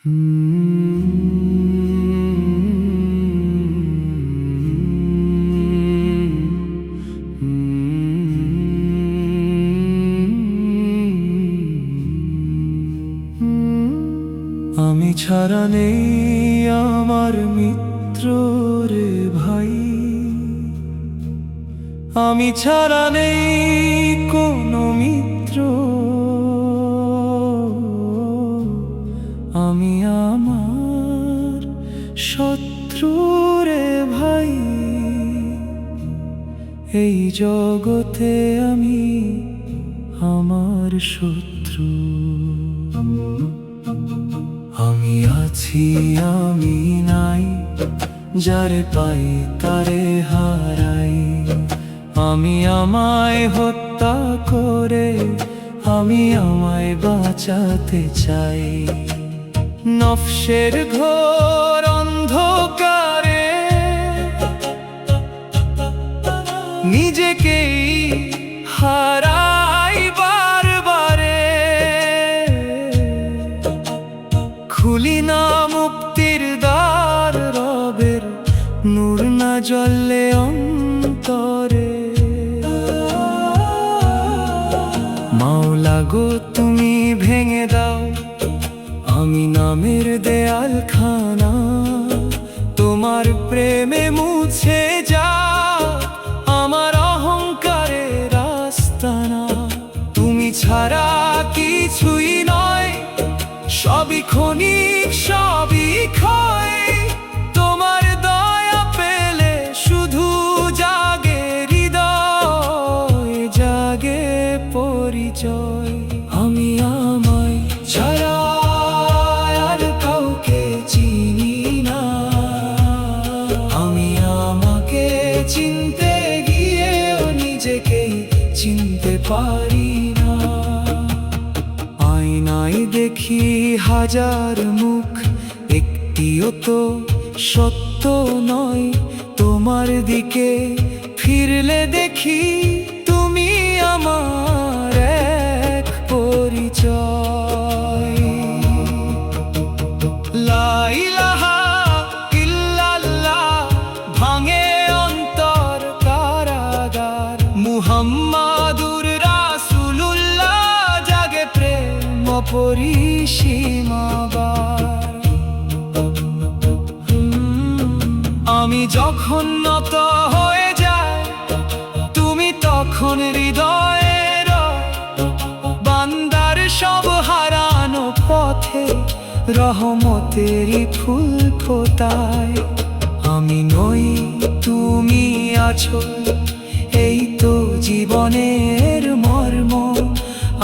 আমি ছাড়া নেই আমার মিত্র রে ভাই, আমি ছাড়া নেই কোনো মিত্র। আমি আমার শত্রু রে ভাই, এই জগতে আমি আমার শত্রু। আমি আছি আমি নাই, যারে পাই তারে হারাই। আমি আমায় হত্যা করে আমি আমায় বাঁচাতে চাই। নফসের ঘোর অন্ধকারে নিজেকেই হারাই বারবারে। খুলি না মুক্তির দ্বার, রবের নূর না জ্বললে অন্তরে। মাওলা গো তুমি ভেঙে দাও আমি নামের দেয়াল খানা, তোমার প্রেমে মুছে যা আমার অহংকারের আস্তানা। তুমি ছাড়া কিছুই নয়, সবই ক্ষণিক সবই ক্ষয়। তোমার দয়া পেলে শুধু জাগে হৃদয়, জাগে পরিচয়। আমি আমায় ছাড়া আর কাউকে চিনি না, আমি আমাকে চিনতে গিয়েও নিজেকেই চিনতে পারি না। আয়নায় দেখি হাজার মুখ, একটিও তো সত্য নয়। তোমার দিকে ফিরলে দেখি তুমি আমার এক পরিচয়। লা ইলাহা ইল্লাল্লাহ ভাঙে অন্তর কারাগার। মুহাম্মাদুর রাসূলুল্লাহ জাগে প্রেম অপরিসীমাবার। আমি যখন নত হয়ে যাই তুমি তখন হৃদয়ের বান্দার সব হারানো পথে রহমতেরই ফুল ফোটায়। আমি নই তুমি আছো, এই তো জীবনের মর্ম।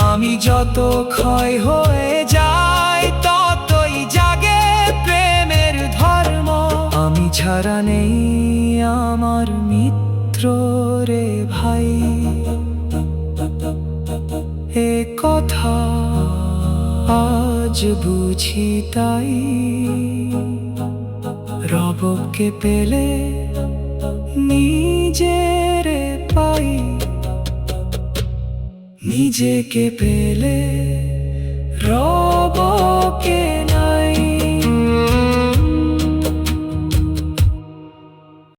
আমি যত ক্ষয় হয়ে যাই ততই জাগে প্রেমের ধর্ম। আমি ছাড়া নেই আমার মিত্র রে ভাই, এ কথা আজ বুঝি তাই। রবকে পেলে নিজের পাই, নিজেকে পেলে রবকে